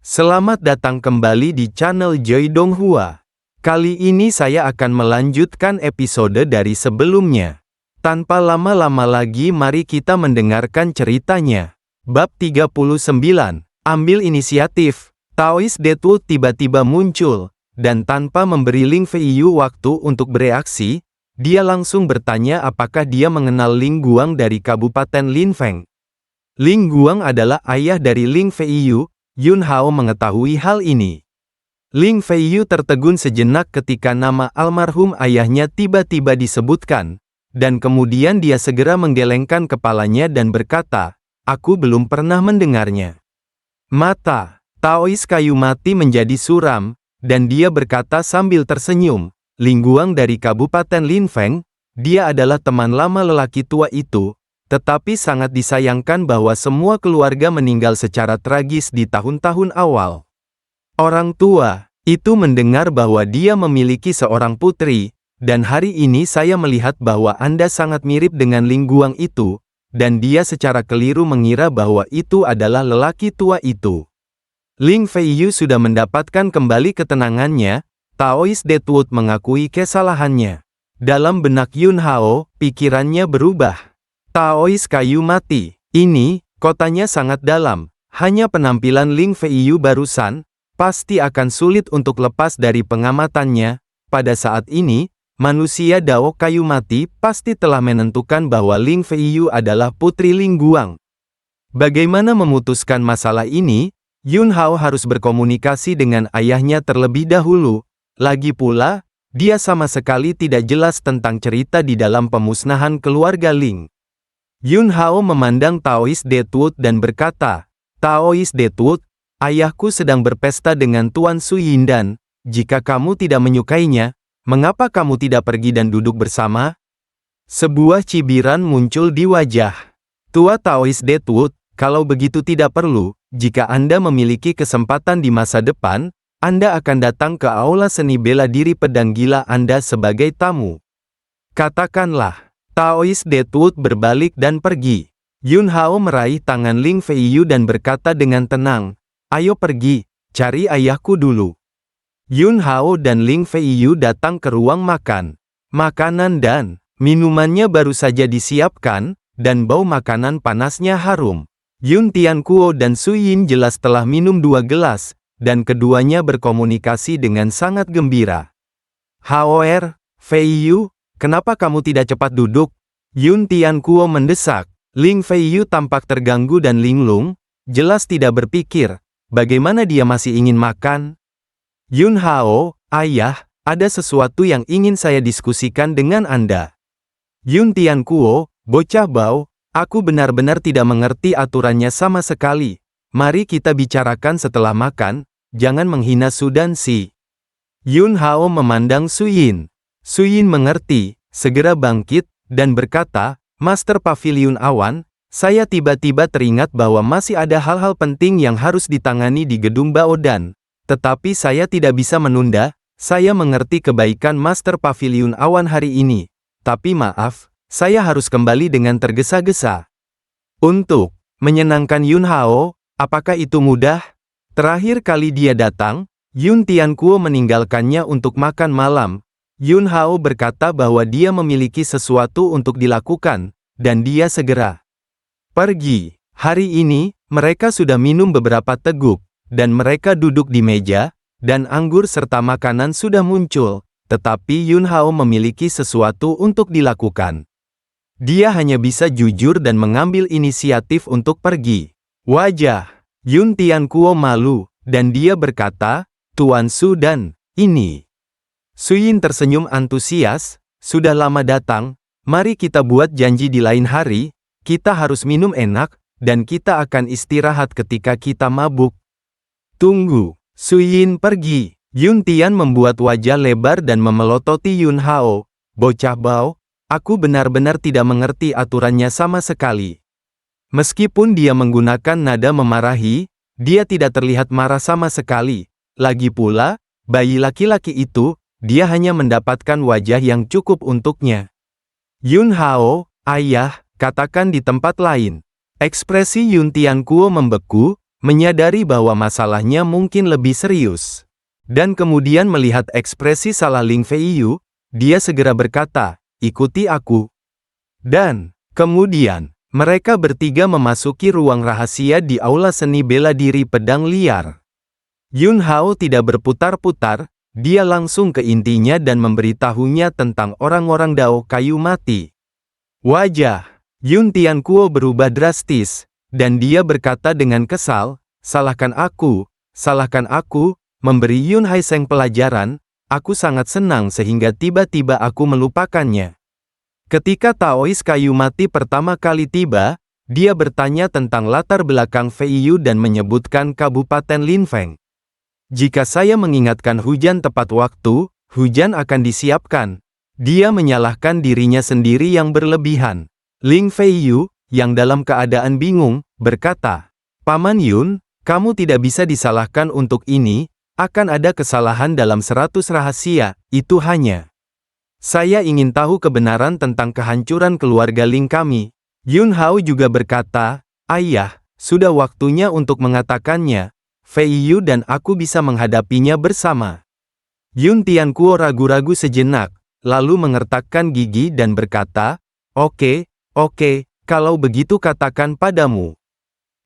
Selamat datang kembali di channel Joy Donghua. Kali ini saya akan melanjutkan episode dari sebelumnya. Tanpa lama-lama lagi mari kita mendengarkan ceritanya. Bab 39, ambil inisiatif. Taoist Deadwood tiba-tiba muncul, dan tanpa memberi Ling Feiyu waktu untuk bereaksi, dia langsung bertanya apakah dia mengenal Ling Guang dari Kabupaten Linfeng. Ling Guang adalah ayah dari Ling Feiyu. Yun Hao mengetahui hal ini. Ling Feiyu tertegun sejenak ketika nama almarhum ayahnya tiba-tiba disebutkan, dan kemudian dia segera menggelengkan kepalanya dan berkata, "Aku belum pernah mendengarnya." Mata Taoist kayu mati menjadi suram, dan dia berkata sambil tersenyum, "Ling Guang dari Kabupaten Linfeng, dia adalah teman lama lelaki tua itu. Tetapi sangat disayangkan bahwa semua keluarga meninggal secara tragis di tahun-tahun awal. Orang tua itu mendengar bahwa dia memiliki seorang putri, dan hari ini saya melihat bahwa Anda sangat mirip dengan Ling Guang itu, dan dia secara keliru mengira bahwa itu adalah lelaki tua itu." Ling Feiyu sudah mendapatkan kembali ketenangannya. Taoist Deadwood mengakui kesalahannya. Dalam benak Yun Hao, pikirannya berubah. Taoist kayu mati. Ini, kotanya sangat dalam. Hanya penampilan Ling Feiyu barusan, pasti akan sulit untuk lepas dari pengamatannya. Pada saat ini, manusia Dao kayu mati pasti telah menentukan bahwa Ling Feiyu adalah putri Ling Guang. Bagaimana memutuskan masalah ini? Yun Hao harus berkomunikasi dengan ayahnya terlebih dahulu. Lagi pula, dia sama sekali tidak jelas tentang cerita di dalam pemusnahan keluarga Ling. Yun Hao memandang Taoist Deadwood dan berkata, "Taoist Deadwood, ayahku sedang berpesta dengan Tuan Su Yindan. Jika kamu tidak menyukainya, mengapa kamu tidak pergi dan duduk bersama?" Sebuah cibiran muncul di wajah tua Taoist Deadwood. "Kalau begitu tidak perlu. Jika Anda memiliki kesempatan di masa depan, Anda akan datang ke aula seni bela diri pedang gila Anda sebagai tamu. Katakanlah." Taoist Deadwood berbalik dan pergi. Yun Hao meraih tangan Ling Feiyu dan berkata dengan tenang, "Ayo pergi, cari ayahku dulu." Yun Hao dan Ling Feiyu datang ke ruang makan. Makanan dan minumannya baru saja disiapkan, dan bau makanan panasnya harum. Yun Tiankuo dan Su Yin jelas telah minum 2 gelas, dan keduanya berkomunikasi dengan sangat gembira. "Hao Feiyu, kenapa kamu tidak cepat duduk?" Yun Tiankuo mendesak. Ling Feiyu tampak terganggu dan linglung, jelas tidak berpikir, bagaimana dia masih ingin makan. "Yun Hao, ayah, ada sesuatu yang ingin saya diskusikan dengan Anda." Yun Tiankuo, bocah bau, aku benar-benar tidak mengerti aturannya sama sekali. Mari kita bicarakan setelah makan, jangan menghina Su dan Si. Yun Hao memandang Su Yin. Su Yin mengerti, segera bangkit, dan berkata, "Master Pavilion Awan, saya tiba-tiba teringat bahwa masih ada hal-hal penting yang harus ditangani di gedung Baodan. Tetapi saya tidak bisa menunda. Saya mengerti kebaikan Master Pavilion Awan hari ini. Tapi maaf, saya harus kembali dengan tergesa-gesa." Untuk menyenangkan Yun Hao, apakah itu mudah? Terakhir kali dia datang, Yun Tiankuo meninggalkannya untuk makan malam. Yun Hao berkata bahwa dia memiliki sesuatu untuk dilakukan, dan dia segera pergi. Hari ini, mereka sudah minum beberapa teguk, dan mereka duduk di meja, dan anggur serta makanan sudah muncul, tetapi Yun Hao memiliki sesuatu untuk dilakukan. Dia hanya bisa jujur dan mengambil inisiatif untuk pergi. Wajah Yun Tiankuo malu, dan dia berkata, "Tuan Su dan ini." Su Yin tersenyum antusias, "Sudah lama datang, mari kita buat janji di lain hari, kita harus minum enak, dan kita akan istirahat ketika kita mabuk." "Tunggu." Su Yin pergi. Yun Tian membuat wajah lebar dan memelototi Yun Hao. "Bocah bau, aku benar-benar tidak mengerti aturannya sama sekali." Meskipun dia menggunakan nada memarahi, dia tidak terlihat marah sama sekali. Lagi pula, bayi laki-laki itu, dia hanya mendapatkan wajah yang cukup untuknya. "Yun Hao, ayah, katakan di tempat lain." Ekspresi Yun Tiankuo membeku, menyadari bahwa masalahnya mungkin lebih serius. Dan kemudian melihat ekspresi salah Ling Feiyu, dia segera berkata, "Ikuti aku." Dan kemudian, mereka bertiga memasuki ruang rahasia di aula seni bela diri pedang liar. Yun Hao tidak berputar-putar, dia langsung ke intinya dan memberitahunya tentang orang-orang Dao kayu mati. Wajah Yun Tianquo berubah drastis, dan dia berkata dengan kesal, salahkan aku, memberi Yun Haiseng pelajaran, aku sangat senang sehingga tiba-tiba aku melupakannya. Ketika Taois kayu mati pertama kali tiba, dia bertanya tentang latar belakang Feiyu dan menyebutkan Kabupaten Linfeng. Jika saya mengingatkan hujan tepat waktu, hujan akan disiapkan. Dia menyalahkan dirinya sendiri yang berlebihan. Ling Feiyu, yang dalam keadaan bingung, berkata, "Paman Yun, kamu tidak bisa disalahkan untuk ini, akan ada kesalahan dalam 100 rahasia, itu hanya. Saya ingin tahu kebenaran tentang kehancuran keluarga Ling kami." Yun Hao juga berkata, "Ayah, sudah waktunya untuk mengatakannya. Feiyu dan aku bisa menghadapinya bersama." Yun Tianquo ragu-ragu sejenak, lalu mengertakkan gigi dan berkata, Oke, kalau begitu katakan padamu."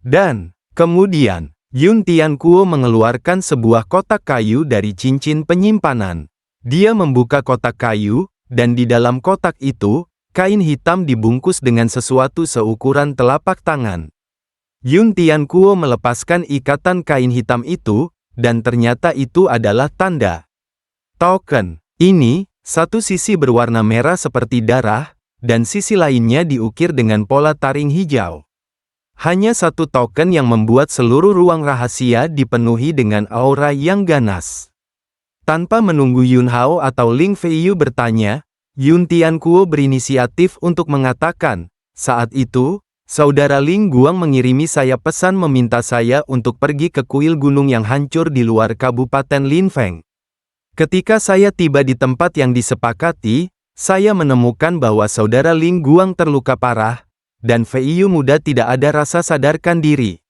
Dan kemudian, Yun Tianquo mengeluarkan sebuah kotak kayu dari cincin penyimpanan. Dia membuka kotak kayu, dan di dalam kotak itu, kain hitam dibungkus dengan sesuatu seukuran telapak tangan. Yun Tianquo melepaskan ikatan kain hitam itu, dan ternyata itu adalah tanda token. Ini, satu sisi berwarna merah seperti darah, dan sisi lainnya diukir dengan pola taring hijau. Hanya satu token yang membuat seluruh ruang rahasia dipenuhi dengan aura yang ganas. Tanpa menunggu Yun Hao atau Ling Feiyu bertanya, Yun Tianquo berinisiatif untuk mengatakan, "Saat itu, Saudara Ling Guang mengirimi saya pesan meminta saya untuk pergi ke kuil gunung yang hancur di luar Kabupaten Linfeng. Ketika saya tiba di tempat yang disepakati, saya menemukan bahwa Saudara Ling Guang terluka parah, dan Feiyu muda tidak ada rasa sadarkan diri.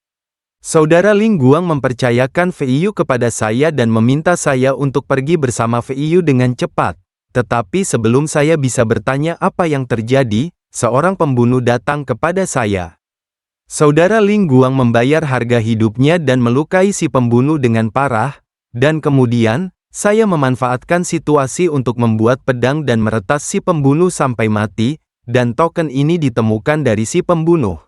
Saudara Ling Guang mempercayakan Feiyu kepada saya dan meminta saya untuk pergi bersama Feiyu dengan cepat. Tetapi sebelum saya bisa bertanya apa yang terjadi, seorang pembunuh datang kepada saya. Saudara Ling Guang membayar harga hidupnya dan melukai si pembunuh dengan parah, dan kemudian, saya memanfaatkan situasi untuk membuat pedang dan meretas si pembunuh sampai mati, dan token ini ditemukan dari si pembunuh.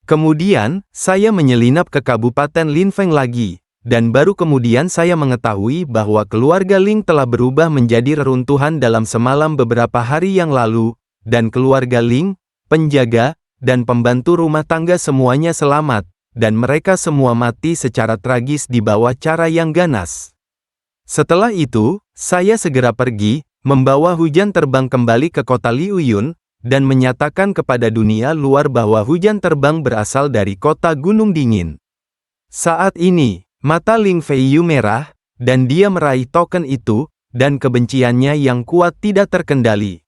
Kemudian, saya menyelinap ke Kabupaten Linfeng lagi, dan baru kemudian saya mengetahui bahwa keluarga Ling telah berubah menjadi reruntuhan dalam semalam beberapa hari yang lalu, dan keluarga Ling, penjaga, dan pembantu rumah tangga semuanya selamat, dan mereka semua mati secara tragis di bawah cara yang ganas. Setelah itu, saya segera pergi, membawa hujan terbang kembali ke kota Liuyun, dan menyatakan kepada dunia luar bahwa hujan terbang berasal dari kota Gunung Dingin. Saat ini, mata Ling Feiyu merah, dan dia meraih token itu, dan kebenciannya yang kuat tidak terkendali.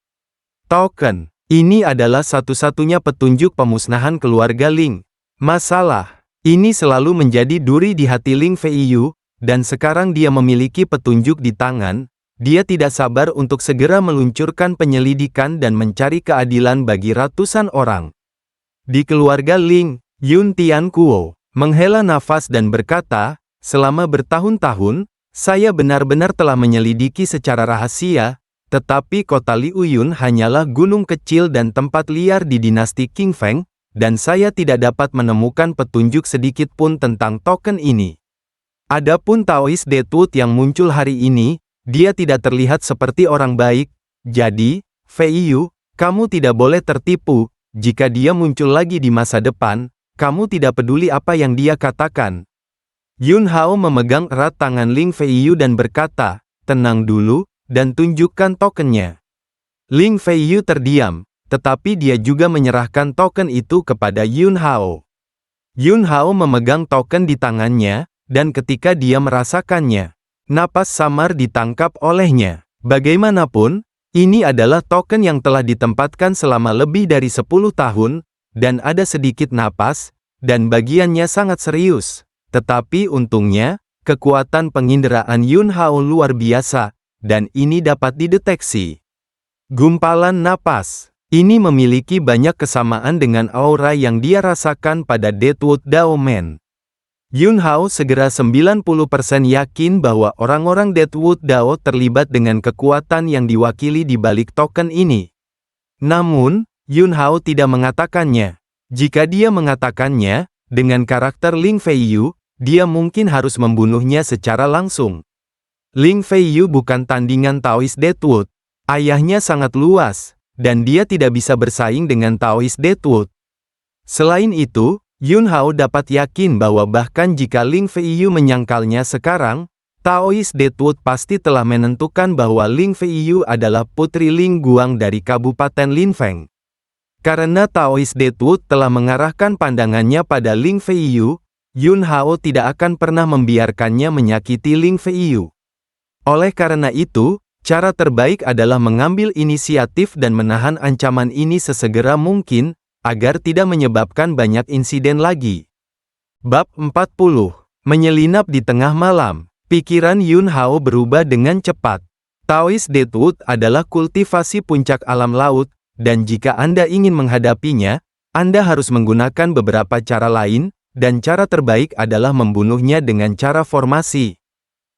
Token ini adalah satu-satunya petunjuk pemusnahan keluarga Ling. Masalah ini selalu menjadi duri di hati Ling Feiyu, dan sekarang dia memiliki petunjuk di tangan. Dia tidak sabar untuk segera meluncurkan penyelidikan dan mencari keadilan bagi ratusan orang. Di keluarga Ling, Yun Tianquo menghela nafas dan berkata, "Selama bertahun-tahun, saya benar-benar telah menyelidiki secara rahasia, tetapi kota Liuyun hanyalah gunung kecil dan tempat liar di dinasti Qing Feng, dan saya tidak dapat menemukan petunjuk sedikit pun tentang token ini. Adapun Taois Detuot yang muncul hari ini, dia tidak terlihat seperti orang baik, jadi, Feiyu, kamu tidak boleh tertipu, jika dia muncul lagi di masa depan, kamu tidak peduli apa yang dia katakan." Yun Hao memegang erat tangan Ling Feiyu dan berkata, "Tenang dulu, dan tunjukkan tokennya." Ling Feiyu terdiam, tetapi dia juga menyerahkan token itu kepada Yun Hao. Yun Hao memegang token di tangannya, dan ketika dia merasakannya, napas samar ditangkap olehnya. Bagaimanapun, ini adalah token yang telah ditempatkan selama lebih dari 10 tahun, dan ada sedikit napas, dan bagiannya sangat serius. Tetapi untungnya, kekuatan penginderaan Yun Hao luar biasa, dan ini dapat dideteksi. Gumpalan napas. Ini memiliki banyak kesamaan dengan aura yang dia rasakan pada Deadwood Dao Man. Yun Hao segera 90% yakin bahwa orang-orang Deadwood Dao terlibat dengan kekuatan yang diwakili di balik token ini. Namun, Yun Hao tidak mengatakannya. Jika dia mengatakannya, dengan karakter Ling Feiyu, dia mungkin harus membunuhnya secara langsung. Ling Feiyu bukan tandingan Taois Deadwood. Ayahnya sangat luas, dan dia tidak bisa bersaing dengan Taois Deadwood. Selain itu, Yun Hao dapat yakin bahwa bahkan jika Ling Feiyu menyangkalnya sekarang, Taois Deadwood pasti telah menentukan bahwa Ling Feiyu adalah putri Ling Guang dari Kabupaten Linfeng. Karena Taois Deadwood telah mengarahkan pandangannya pada Ling Feiyu, Yun Hao tidak akan pernah membiarkannya menyakiti Ling Feiyu. Oleh karena itu, cara terbaik adalah mengambil inisiatif dan menahan ancaman ini sesegera mungkin, agar tidak menyebabkan banyak insiden lagi. Bab 40. Menyelinap di tengah malam. Pikiran Yun Hao berubah dengan cepat. Taois Deadwood adalah kultivasi puncak alam laut, dan jika Anda ingin menghadapinya, Anda harus menggunakan beberapa cara lain, dan cara terbaik adalah membunuhnya dengan cara formasi.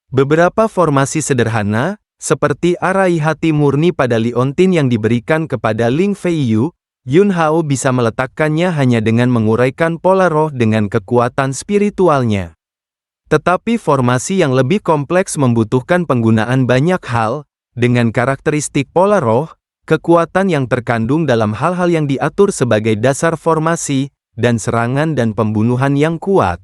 Beberapa formasi sederhana, seperti arai hati murni pada liontin yang diberikan kepada Ling Feiyu, Yun Hao bisa meletakkannya hanya dengan menguraikan pola roh dengan kekuatan spiritualnya. Tetapi formasi yang lebih kompleks membutuhkan penggunaan banyak hal, dengan karakteristik pola roh, kekuatan yang terkandung dalam hal-hal yang diatur sebagai dasar formasi, dan serangan dan pembunuhan yang kuat.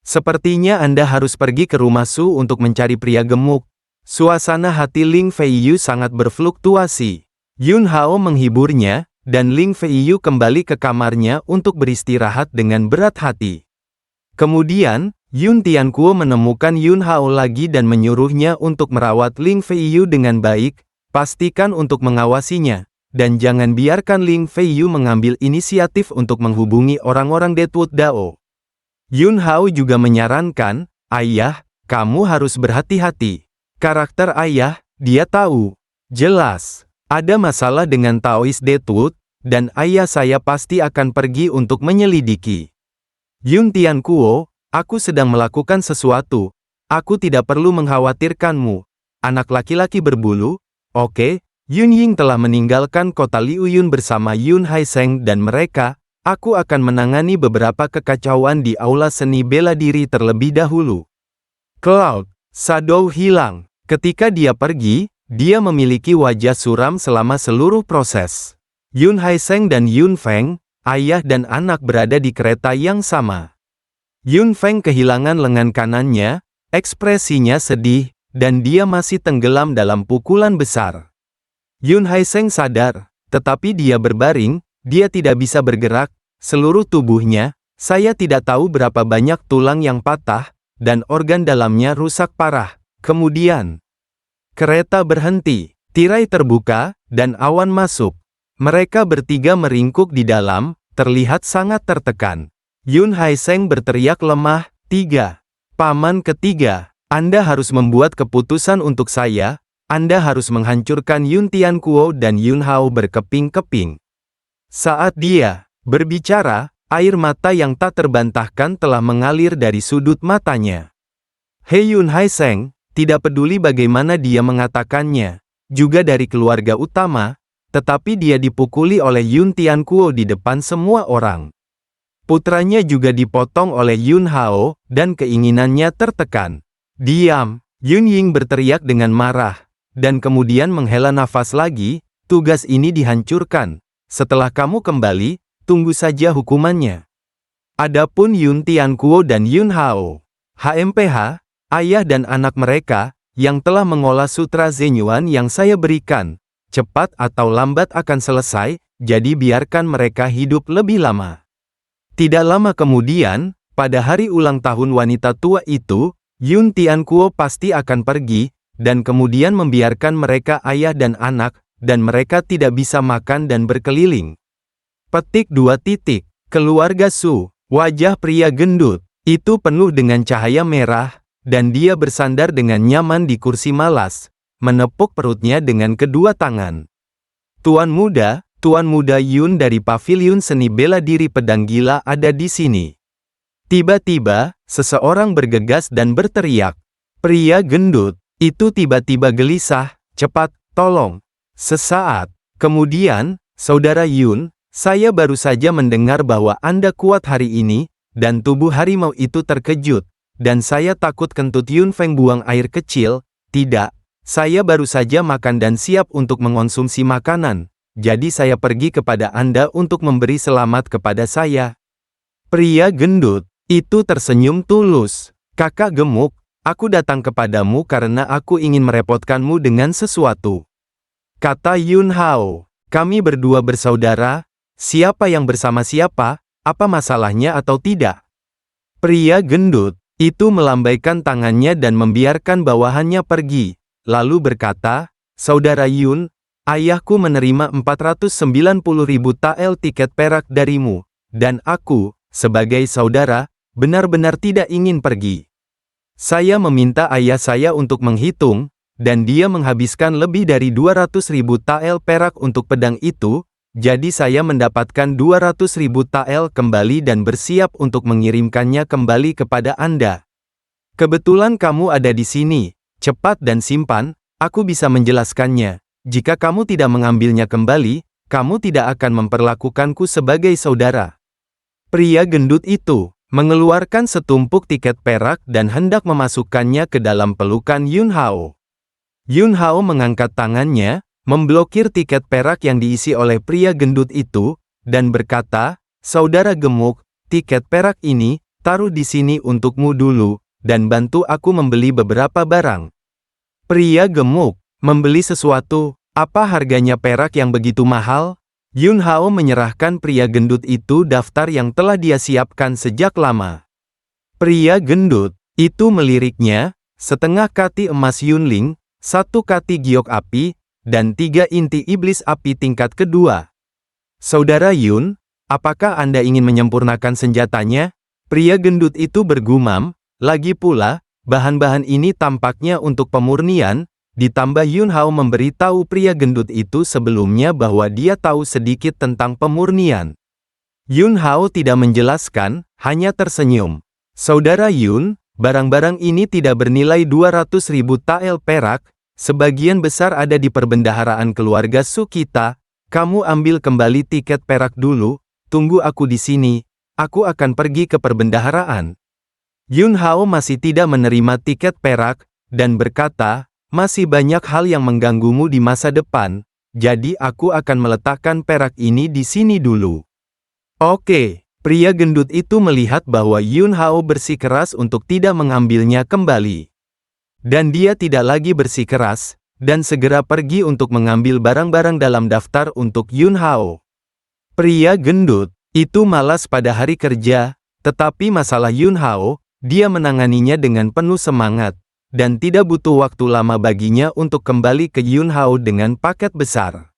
Sepertinya Anda harus pergi ke rumah Su untuk mencari pria gemuk. Suasana hati Ling Feiyu sangat berfluktuasi. Yun Hao menghiburnya, dan Ling Feiyu kembali ke kamarnya untuk beristirahat dengan berat hati. Kemudian, Yun Tiankuo menemukan Yun Hao lagi dan menyuruhnya untuk merawat Ling Feiyu dengan baik, pastikan untuk mengawasinya, dan jangan biarkan Ling Feiyu mengambil inisiatif untuk menghubungi orang-orang Deadwood Dao. Yun Hao juga menyarankan, "Ayah, kamu harus berhati-hati." Karakter ayah, dia tahu. Jelas. Ada masalah dengan Taois Deadwood, dan ayah saya pasti akan pergi untuk menyelidiki. Yun Tiankuo, aku sedang melakukan sesuatu. Aku tidak perlu mengkhawatirkanmu. Anak laki-laki berbulu, oke, Yun Ying telah meninggalkan kota Liuyun bersama Yun Haiseng dan mereka, aku akan menangani beberapa kekacauan di aula seni bela diri terlebih dahulu. Cloud, Shadow hilang. Ketika dia pergi, dia memiliki wajah suram selama seluruh proses. Yun Haiseng dan Yun Feng, ayah dan anak berada di kereta yang sama. Yun Feng kehilangan lengan kanannya, ekspresinya sedih, dan dia masih tenggelam dalam pukulan besar. Yun Haiseng sadar, tetapi dia berbaring, dia tidak bisa bergerak, seluruh tubuhnya, saya tidak tahu berapa banyak tulang yang patah, dan organ dalamnya rusak parah. Kemudian, kereta berhenti, tirai terbuka, dan awan masuk. Mereka bertiga meringkuk di dalam, terlihat sangat tertekan. Yun Haiseng berteriak lemah, "3. Paman ketiga, Anda harus membuat keputusan untuk saya, Anda harus menghancurkan Yun Tiankuo dan Yun Hao berkeping-keping." Saat dia berbicara, air mata yang tak terbantahkan telah mengalir dari sudut matanya. Hei Yun Haiseng, tidak peduli bagaimana dia mengatakannya, juga dari keluarga utama, tetapi dia dipukuli oleh Yun Tiankuo di depan semua orang. Putranya juga dipotong oleh Yun Hao, dan keinginannya tertekan. "Diam!" Yun Ying berteriak dengan marah, dan kemudian menghela nafas lagi, "Tugas ini dihancurkan. Setelah kamu kembali, tunggu saja hukumannya." Adapun Yun Tiankuo dan Yun Hao, HMPH, ayah dan anak mereka, yang telah mengolah sutra Zenyuan yang saya berikan, cepat atau lambat akan selesai, jadi biarkan mereka hidup lebih lama. Tidak lama kemudian, pada hari ulang tahun wanita tua itu, Yun Tiankuo pasti akan pergi, dan kemudian membiarkan mereka ayah dan anak, dan mereka tidak bisa makan dan berkeliling. Petik 2. Keluarga Su, wajah pria gendut. Itu penuh dengan cahaya merah, dan dia bersandar dengan nyaman di kursi malas, menepuk perutnya dengan kedua tangan. Tuan Muda Yun dari Paviliun Seni Bela Diri Pedang Gila ada di sini. Tiba-tiba, seseorang bergegas dan berteriak. Pria gendut itu tiba-tiba gelisah, cepat, tolong. Sesaat kemudian, Saudara Yun, saya baru saja mendengar bahwa Anda kuat hari ini, dan tubuh harimau itu terkejut, dan saya takut kentut Yun Feng buang air kecil. Tidak, saya baru saja makan dan siap untuk mengonsumsi makanan, jadi saya pergi kepada Anda untuk memberi selamat kepada saya. Pria gendut itu tersenyum tulus. Kakak gemuk, aku datang kepadamu karena aku ingin merepotkanmu dengan sesuatu. Kata Yun Hao, kami berdua bersaudara, siapa yang bersama siapa, apa masalahnya atau tidak? Pria gendut itu melambaikan tangannya dan membiarkan bawahannya pergi, lalu berkata, Saudara Yun, ayahku menerima 490.000 tael tiket perak darimu, dan aku, sebagai saudara, benar-benar tidak ingin pergi. Saya meminta ayah saya untuk menghitung, dan dia menghabiskan lebih dari 200.000 tael perak untuk pedang itu, jadi saya mendapatkan 200.000 tael kembali dan bersiap untuk mengirimkannya kembali kepada Anda. Kebetulan kamu ada di sini, cepat dan simpan, aku bisa menjelaskannya. Jika kamu tidak mengambilnya kembali, kamu tidak akan memperlakukanku sebagai saudara. Pria gendut itu mengeluarkan setumpuk tiket perak dan hendak memasukkannya ke dalam pelukan Yun Hao. Yun Hao mengangkat tangannya, memblokir tiket perak yang diisi oleh pria gendut itu, dan berkata, Saudara gemuk, tiket perak ini, taruh di sini untukmu dulu, dan bantu aku membeli beberapa barang. Pria gemuk, membeli sesuatu, apa harganya perak yang begitu mahal? Yun Hao menyerahkan pria gendut itu daftar yang telah dia siapkan sejak lama. Pria gendut itu meliriknya, setengah kati emas Yunling, 1 kati giok api, dan 3 inti iblis api tingkat kedua. Saudara Yun, apakah Anda ingin menyempurnakan senjatanya? Pria gendut itu bergumam, lagi pula, bahan-bahan ini tampaknya untuk pemurnian. Ditambah Yun Hao memberitahu pria gendut itu sebelumnya bahwa dia tahu sedikit tentang pemurnian. Yun Hao tidak menjelaskan, hanya tersenyum. Saudara Yun, barang-barang ini tidak bernilai 200.000 tael perak, sebagian besar ada di perbendaharaan keluarga Su kita, kamu ambil kembali tiket perak dulu, tunggu aku di sini, aku akan pergi ke perbendaharaan. Yun Hao masih tidak menerima tiket perak, dan berkata, masih banyak hal yang mengganggumu di masa depan, jadi aku akan meletakkan perak ini di sini dulu. Oke, pria gendut itu melihat bahwa Yun Hao bersikeras untuk tidak mengambilnya kembali. Dan dia tidak lagi bersikeras, dan segera pergi untuk mengambil barang-barang dalam daftar untuk Yun Hao. Pria gendut itu malas pada hari kerja, tetapi masalah Yun Hao, dia menanganinya dengan penuh semangat. Dan tidak butuh waktu lama baginya untuk kembali ke Yun Hao dengan paket besar.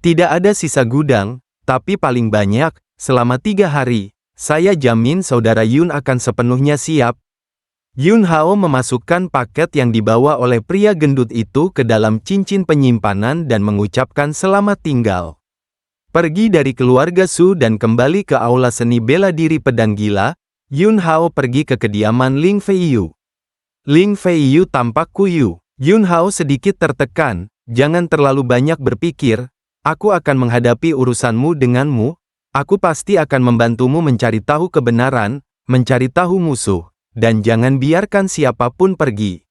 Tidak ada sisa gudang, tapi paling banyak, selama 3 hari, saya jamin Saudara Yun akan sepenuhnya siap. Yun Hao memasukkan paket yang dibawa oleh pria gendut itu ke dalam cincin penyimpanan dan mengucapkan selamat tinggal. Pergi dari keluarga Su dan kembali ke aula seni bela diri pedang gila, Yun Hao pergi ke kediaman Ling Feiyu. Ling Feiyu tampak kuyu. Yun Hao sedikit tertekan, jangan terlalu banyak berpikir, aku akan menghadapi urusanmu denganmu, aku pasti akan membantumu mencari tahu kebenaran, mencari tahu musuh, dan jangan biarkan siapapun pergi.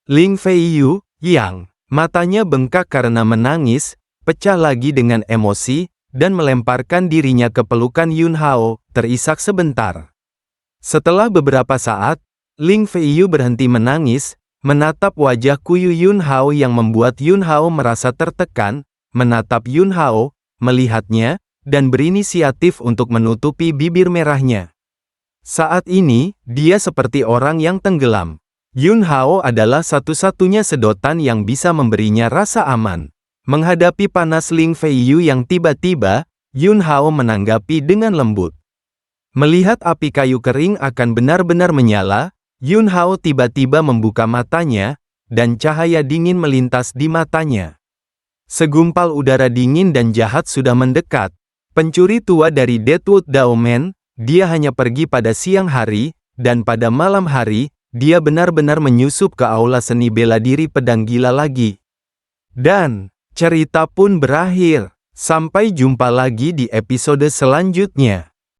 Ling Feiyu, yang matanya bengkak karena menangis, pecah lagi dengan emosi, dan melemparkan dirinya ke pelukan Yun Hao, terisak sebentar. Setelah beberapa saat, Ling Feiyu berhenti menangis, menatap wajah kuyu Yun Hao yang membuat Yun Hao merasa tertekan, menatap Yun Hao, melihatnya, dan berinisiatif untuk menutupi bibir merahnya. Saat ini, dia seperti orang yang tenggelam. Yun Hao adalah satu-satunya sedotan yang bisa memberinya rasa aman. Menghadapi panas Ling Feiyu yang tiba-tiba, Yun Hao menanggapi dengan lembut. Melihat api kayu kering akan benar-benar menyala, Yun Hao tiba-tiba membuka matanya, dan cahaya dingin melintas di matanya. Segumpal udara dingin dan jahat sudah mendekat. Pencuri tua dari Deadwood Daomen, dia hanya pergi pada siang hari, dan pada malam hari, dia benar-benar menyusup ke aula seni bela diri pedang gila lagi. Dan, cerita pun berakhir. Sampai jumpa lagi di episode selanjutnya.